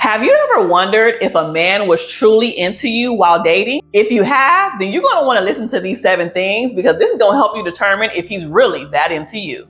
Have you ever wondered if a man was truly into you while dating? If you have, then you're going to want to listen to these 7 things because this is going to help you determine if he's really that into you.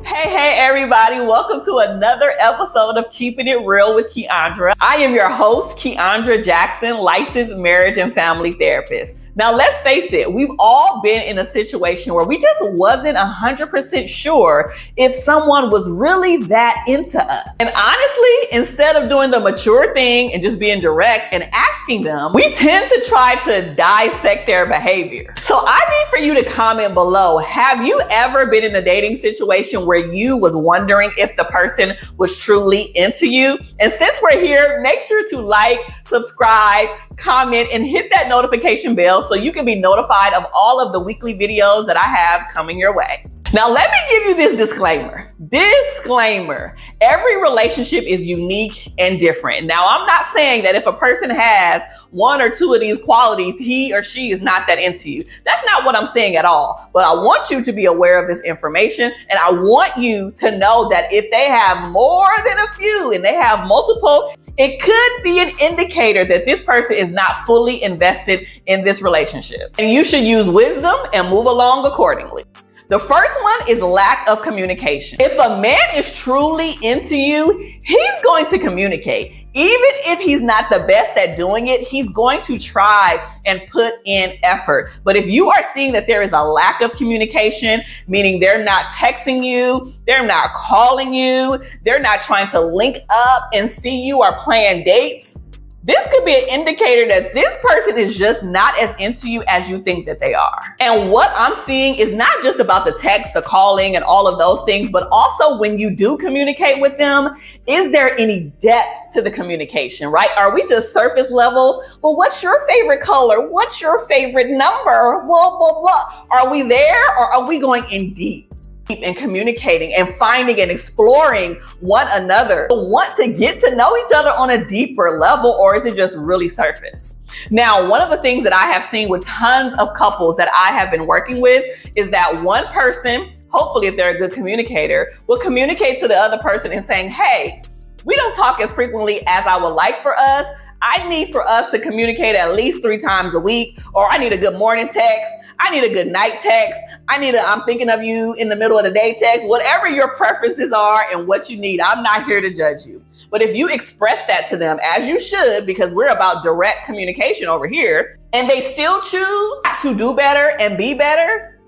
Hey everybody, welcome to another episode of Keeping It Real with Keandra. I am your host, Keandra Jackson, licensed marriage and family therapist. Now let's face it, we've all been in a situation where we just wasn't 100% sure if someone was really that into us. And honestly, instead of doing the mature thing and just being direct and asking them, we tend to try to dissect their behavior. So I need for you to comment below, have you ever been in a dating situation where you was wondering if the person was truly into you? And since we're here, make sure to like, subscribe, comment, and hit that notification bell so you can be notified of all of the weekly videos that I have coming your way. Now, let me give you this disclaimer. Disclaimer, every relationship is unique and different. Now, I'm not saying that if a person has 1 or 2 of these qualities, he or she is not that into you. That's not what I'm saying at all. But I want you to be aware of this information. And I want you to know that if they have more than a few and they have multiple, it could be an indicator that this person is not fully invested in this relationship. And you should use wisdom and move along accordingly. The first one is lack of communication. If a man is truly into you, he's going to communicate. Even if he's not the best at doing it, he's going to try and put in effort. But if you are seeing that there is a lack of communication, meaning they're not texting you, they're not calling you, they're not trying to link up and see you or plan dates, this could be an indicator that this person is just not as into you as you think that they are. And what I'm seeing is not just about the text, the calling, and all of those things, but also when you do communicate with them, is there any depth to the communication, right? Are we just surface level? Well, what's your favorite color? What's your favorite number? Blah, blah, blah. Are we there or are we going in deep? And communicating and finding and exploring one another, want to get to know each other on a deeper level, or is it just really surface? Now, one of the things that I have seen with tons of couples that I have been working with is that one person, hopefully if they're a good communicator, will communicate to the other person and saying, hey, we don't talk as frequently as I would like for us. I need for us to communicate at least 3 times a week, or I need a good morning text. I need a good night text. I need I'm thinking of you in the middle of the day text. Whatever your preferences are and what you need, I'm not here to judge you. But if you express that to them, as you should, because we're about direct communication over here, and they still choose to do better and be better,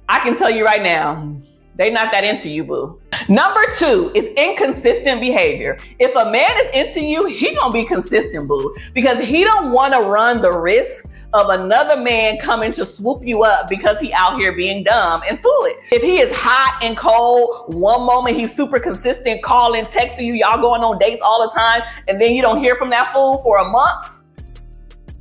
I can tell you right now, they not that into you, boo. Number 2 is inconsistent behavior. If a man is into you, he gonna be consistent, boo, because he don't want to run the risk of another man coming to swoop you up because he out here being dumb and foolish. If he is hot and cold, one moment he's super consistent, calling, texting you, y'all going on dates all the time, and then you don't hear from that fool for a month,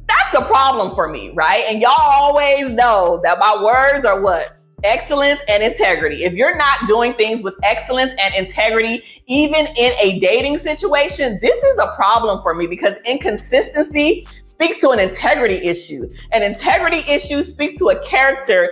that's a problem for me, right? And y'all always know that my words are what? Excellence and integrity. If you're not doing things with excellence and integrity, even in a dating situation, this is a problem for me because inconsistency speaks to an integrity issue. An integrity issue speaks to a character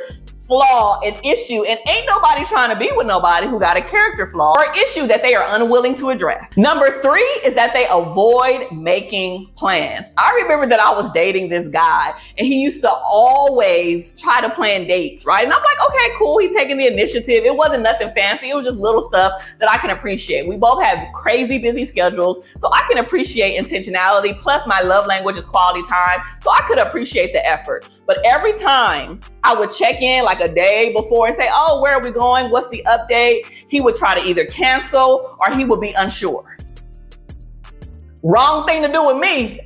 flaw, an issue, and ain't nobody trying to be with nobody who got a character flaw or issue that they are unwilling to address. Number 3 is that they avoid making plans. I remember that I was dating this guy and he used to always try to plan dates, right? And I'm like, okay, cool. He's taking the initiative. It wasn't nothing fancy. It was just little stuff that I can appreciate. We both have crazy busy schedules, so I can appreciate intentionality. Plus my love language is quality time, so I could appreciate the effort. But every time I would check in like a day before and say, oh, where are we going? What's the update? He would try to either cancel or he would be unsure. Wrong thing to do with me.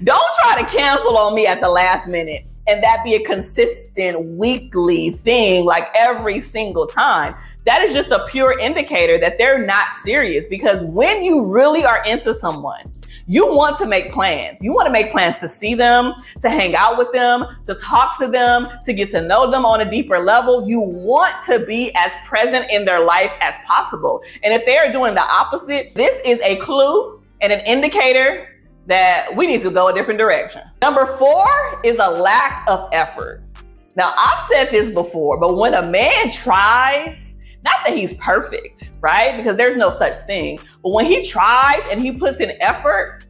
Don't try to cancel on me at the last minute and that be a consistent weekly thing like every single time. That is just a pure indicator that they're not serious, because when you really are into someone, you want to make plans. You want to make plans to see them, to hang out with them, to talk to them, to get to know them on a deeper level. You want to be as present in their life as possible. And if they are doing the opposite, this is a clue and an indicator that we need to go a different direction. Number 4 is a lack of effort. Now, I've said this before, but when a man tries, not that he's perfect, right? Because there's no such thing. But when he tries and he puts in effort,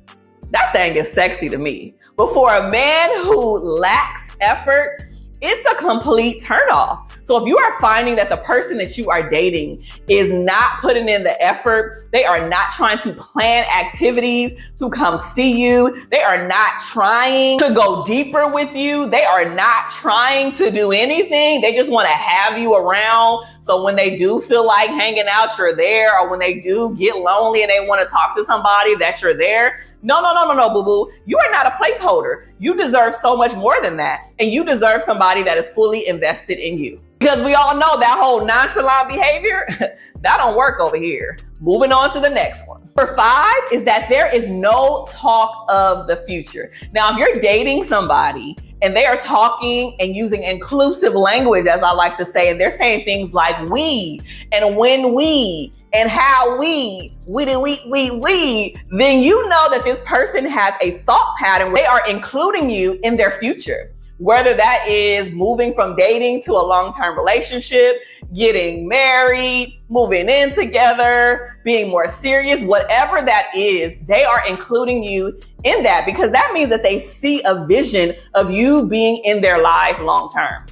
that thing is sexy to me. But for a man who lacks effort, it's a complete turnoff. So if you are finding that the person that you are dating is not putting in the effort, they are not trying to plan activities to come see you, they are not trying to go deeper with you, they are not trying to do anything, they just want to have you around. So when they do feel like hanging out, you're there, or when they do get lonely and they want to talk to somebody, that you're there. No, boo-boo. You are not a placeholder. You deserve so much more than that. And you deserve somebody that is fully invested in you. Because we all know that whole nonchalant behavior, that don't work over here. Moving on to the next one. Number 5 is that there is no talk of the future. Now, if you're dating somebody and they are talking and using inclusive language, as I like to say, and they're saying things like we and when we and how we, then you know that this person has a thought pattern where they are including you in their future. Whether that is moving from dating to a long-term relationship, getting married, moving in together, being more serious, whatever that is, they are including you in that because that means that they see a vision of you being in their life long-term.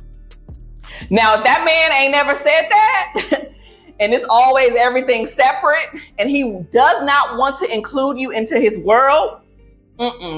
Now, if that man ain't never said that, and it's always everything separate, and he does not want to include you into his world,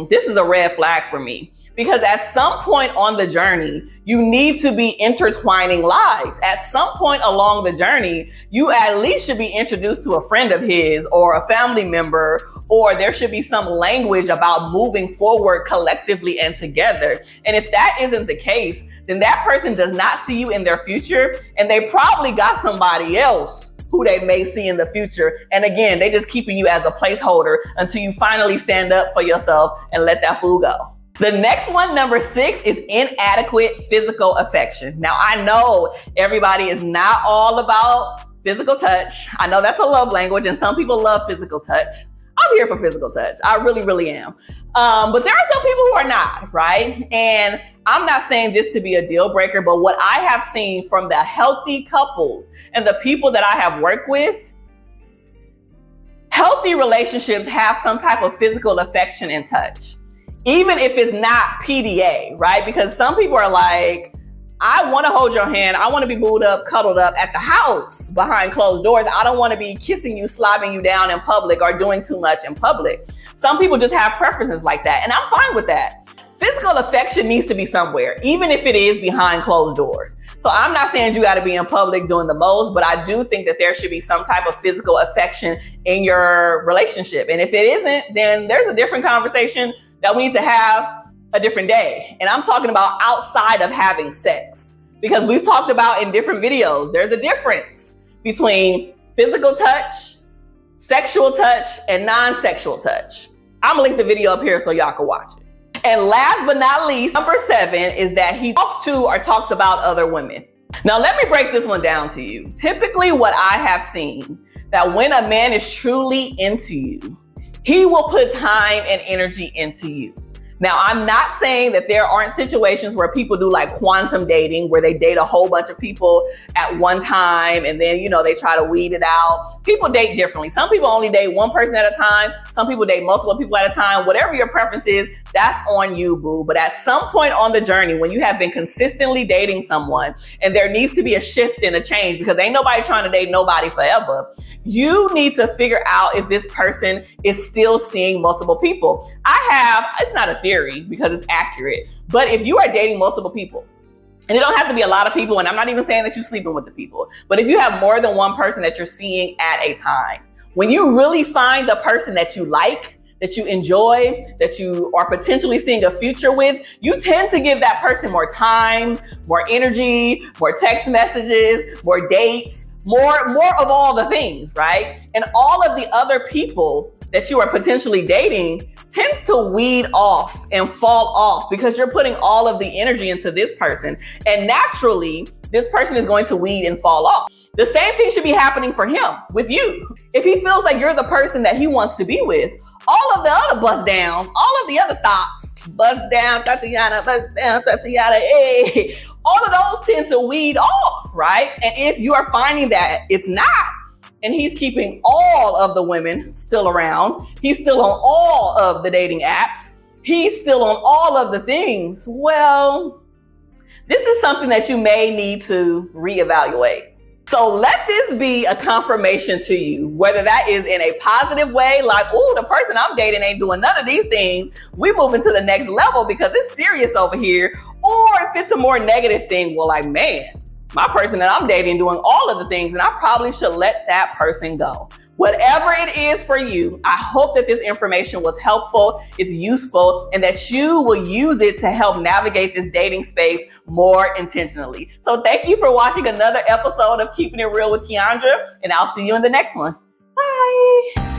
this is a red flag for me. Because at some point on the journey, you need to be intertwining lives. At some point along the journey, you at least should be introduced to a friend of his or a family member, or there should be some language about moving forward collectively and together. And if that isn't the case, then that person does not see you in their future, and they probably got somebody else who they may see in the future. And again, they just keeping you as a placeholder until you finally stand up for yourself and let that fool go. The next one, number 6, is inadequate physical affection. Now, I know everybody is not all about physical touch. I know that's a love language, and some people love physical touch. I'm here for physical touch. I really, really am. But there are some people who are not, right? And I'm not saying this to be a deal breaker, but what I have seen from the healthy couples and the people that I have worked with, healthy relationships have some type of physical affection and touch. Even if it's not PDA, right? Because some people are like, I want to hold your hand. I want to be booed up, cuddled up at the house behind closed doors. I don't want to be kissing you, slobbing you down in public or doing too much in public. Some people just have preferences like that, and I'm fine with that. Physical affection needs to be somewhere, even if it is behind closed doors. So I'm not saying you got to be in public doing the most, but I do think that there should be some type of physical affection in your relationship. And if it isn't, then there's a different conversation that we need to have a different day. And I'm talking about outside of having sex, because we've talked about in different videos, there's a difference between physical touch, sexual touch, and non-sexual touch. I'm gonna link the video up here so y'all can watch it. And last but not least, number 7 is that he talks to or talks about other women. Now, let me break this one down to you. Typically, what I have seen, that when a man is truly into you, he will put time and energy into you. Now, I'm not saying that there aren't situations where people do like quantum dating, where they date a whole bunch of people at one time and then, they try to weed it out. People date differently. Some people only date one person at a time. Some people date multiple people at a time. Whatever your preference is, that's on you, boo. But at some point on the journey, when you have been consistently dating someone and there needs to be a shift and a change, because ain't nobody trying to date nobody forever, you need to figure out if this person is still seeing multiple people. It's not a theory because it's accurate, but if you are dating multiple people, and it don't have to be a lot of people, and I'm not even saying that you're sleeping with the people, but if you have more than one person that you're seeing at a time, when you really find the person that you like, that you enjoy, that you are potentially seeing a future with, you tend to give that person more time, more energy, more text messages, more dates, more of all the things, right? And all of the other people that you are potentially dating tends to weed off and fall off because you're putting all of the energy into this person. And naturally, this person is going to weed and fall off. The same thing should be happening for him with you. If he feels like you're the person that he wants to be with, all of the other bust down, all of the other thoughts, bust down, Tatiana, hey, all of those tend to weed off, right? And if you are finding that it's not, and he's keeping all of the women still around, he's still on all of the dating apps, he's still on all of the things, well, this is something that you may need to reevaluate. So let this be a confirmation to you, whether that is in a positive way, like, oh, the person I'm dating ain't doing none of these things, we moving to the next level because it's serious over here, or if it's a more negative thing, well, like, man, my person that I'm dating doing all of the things, and I probably should let that person go. Whatever it is for you, I hope that this information was helpful, it's useful, and that you will use it to help navigate this dating space more intentionally. So thank you for watching another episode of Keeping It Real with Keandra, and I'll see you in the next one. Bye.